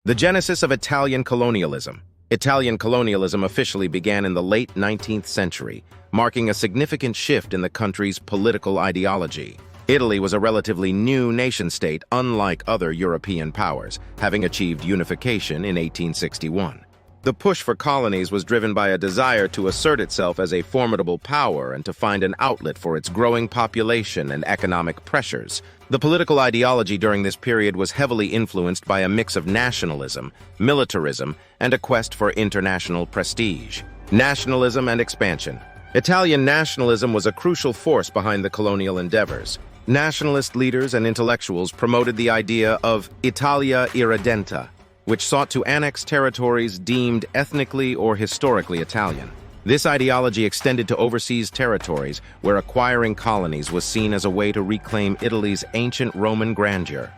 The genesis of Italian colonialism. Italian colonialism officially began in the late 19th century, marking a significant shift in the country's political ideology. Italy was a relatively new nation-state, unlike other European powers, having achieved unification in 1861. The push for colonies was driven by a desire to assert itself as a formidable power and to find an outlet for its growing population and economic pressures. The political ideology during this period was heavily influenced by a mix of nationalism, militarism, and a quest for international prestige. Nationalism and expansion. Italian nationalism was a crucial force behind the colonial endeavors. Nationalist leaders and intellectuals promoted the idea of Italia irredenta, which sought to annex territories deemed ethnically or historically Italian. This ideology extended to overseas territories where acquiring colonies was seen as a way to reclaim Italy's ancient Roman grandeur.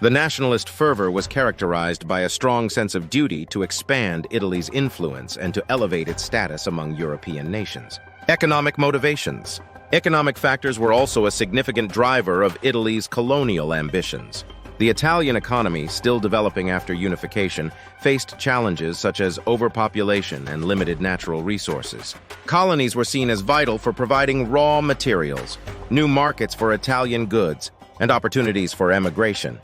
The nationalist fervor was characterized by a strong sense of duty to expand Italy's influence and to elevate its status among European nations. Economic motivations. Economic factors were also a significant driver of Italy's colonial ambitions. The Italian economy, still developing after unification, faced challenges such as overpopulation and limited natural resources. Colonies were seen as vital for providing raw materials, new markets for Italian goods, and opportunities for emigration.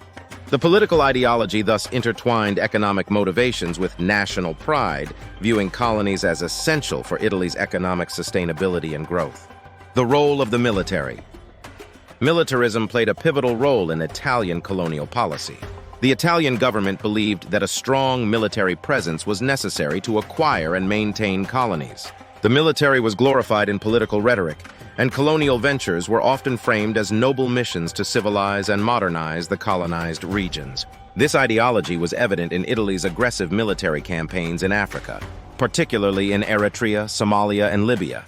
The political ideology thus intertwined economic motivations with national pride, viewing colonies as essential for Italy's economic sustainability and growth. The role of the military. Militarism played a pivotal role in Italian colonial policy. The Italian government believed that a strong military presence was necessary to acquire and maintain colonies. The military was glorified in political rhetoric, and colonial ventures were often framed as noble missions to civilize and modernize the colonized regions. This ideology was evident in Italy's aggressive military campaigns in Africa, particularly in Eritrea, Somalia, and Libya.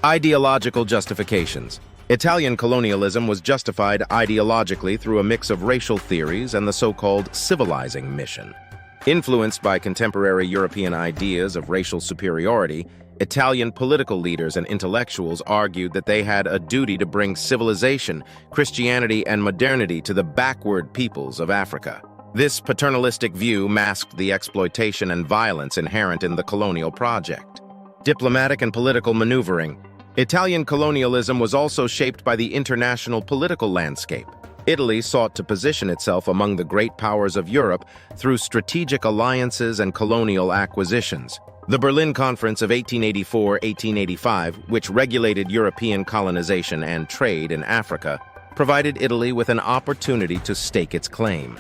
Ideological justifications. Italian colonialism was justified ideologically through a mix of racial theories and the so-called civilizing mission. Influenced by contemporary European ideas of racial superiority, Italian political leaders and intellectuals argued that they had a duty to bring civilization, Christianity, and modernity to the backward peoples of Africa. This paternalistic view masked the exploitation and violence inherent in the colonial project. Diplomatic and political maneuvering. Italian colonialism was also shaped by the international political landscape. Italy sought to position itself among the great powers of Europe through strategic alliances and colonial acquisitions. The Berlin Conference of 1884-1885, which regulated European colonization and trade in Africa, provided Italy with an opportunity to stake its claim.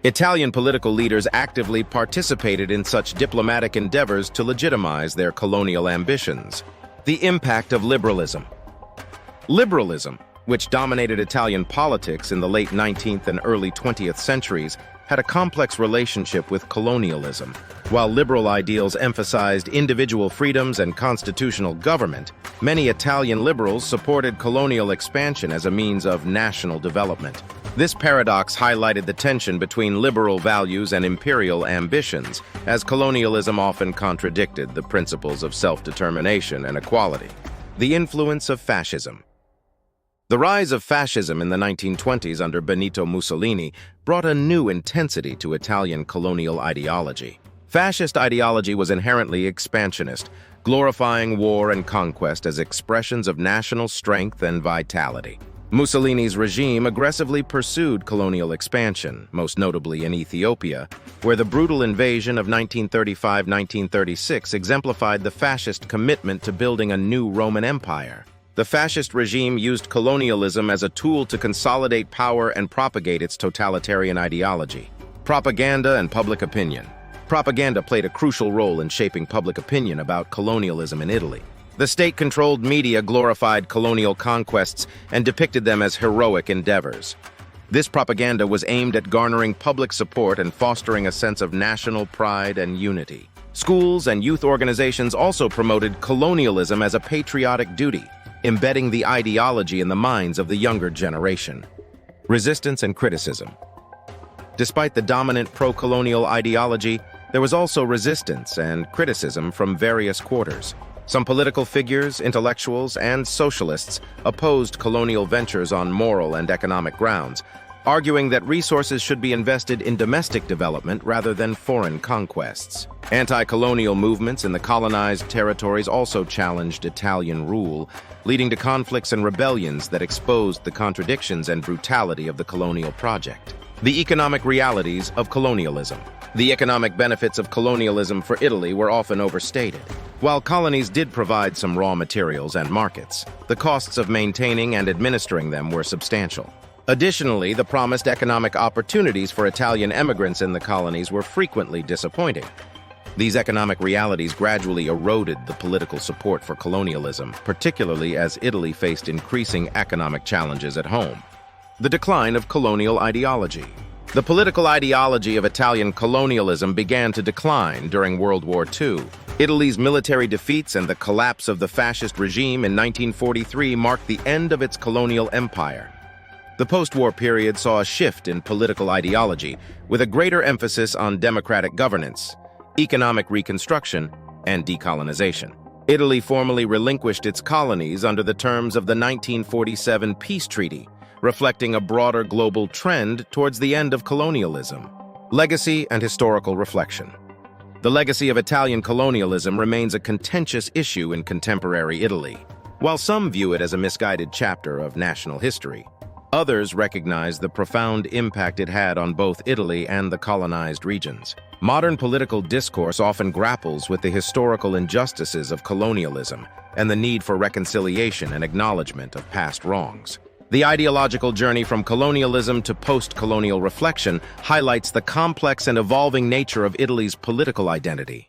Italian political leaders actively participated in such diplomatic endeavors to legitimize their colonial ambitions. The impact of liberalism. Liberalism, which dominated Italian politics in the late 19th and early 20th centuries, had a complex relationship with colonialism. While liberal ideals emphasized individual freedoms and constitutional government, many Italian liberals supported colonial expansion as a means of national development. This paradox highlighted the tension between liberal values and imperial ambitions, as colonialism often contradicted the principles of self-determination and equality. The influence of fascism. The rise of fascism in the 1920s under Benito Mussolini brought a new intensity to Italian colonial ideology. Fascist ideology was inherently expansionist, glorifying war and conquest as expressions of national strength and vitality. Mussolini's regime aggressively pursued colonial expansion, most notably in Ethiopia, where the brutal invasion of 1935-1936 exemplified the fascist commitment to building a new Roman Empire. The fascist regime used colonialism as a tool to consolidate power and propagate its totalitarian ideology. Propaganda and public opinion. Propaganda played a crucial role in shaping public opinion about colonialism in Italy. The state-controlled media glorified colonial conquests and depicted them as heroic endeavors. This propaganda was aimed at garnering public support and fostering a sense of national pride and unity. Schools and youth organizations also promoted colonialism as a patriotic duty, embedding the ideology in the minds of the younger generation. Resistance and criticism. Despite the dominant pro-colonial ideology, there was also resistance and criticism from various quarters. Some political figures, intellectuals, and socialists opposed colonial ventures on moral and economic grounds, arguing that resources should be invested in domestic development rather than foreign conquests. Anti-colonial movements in the colonized territories also challenged Italian rule, leading to conflicts and rebellions that exposed the contradictions and brutality of the colonial project. The economic realities of colonialism. The economic benefits of colonialism for Italy were often overstated. While colonies did provide some raw materials and markets, the costs of maintaining and administering them were substantial. Additionally, the promised economic opportunities for Italian immigrants in the colonies were frequently disappointing. These economic realities gradually eroded the political support for colonialism, particularly as Italy faced increasing economic challenges at home. The decline of colonial ideology. The political ideology of Italian colonialism began to decline during World War II. Italy's military defeats and the collapse of the fascist regime in 1943 marked the end of its colonial empire. The post-war period saw a shift in political ideology, with a greater emphasis on democratic governance, economic reconstruction, and decolonization. Italy formally relinquished its colonies under the terms of the 1947 peace treaty, reflecting a broader global trend towards the end of colonialism. Legacy and historical reflection. The legacy of Italian colonialism remains a contentious issue in contemporary Italy. While some view it as a misguided chapter of national history, others recognize the profound impact it had on both Italy and the colonized regions. Modern political discourse often grapples with the historical injustices of colonialism and the need for reconciliation and acknowledgement of past wrongs. The ideological journey from colonialism to post-colonial reflection highlights the complex and evolving nature of Italy's political identity.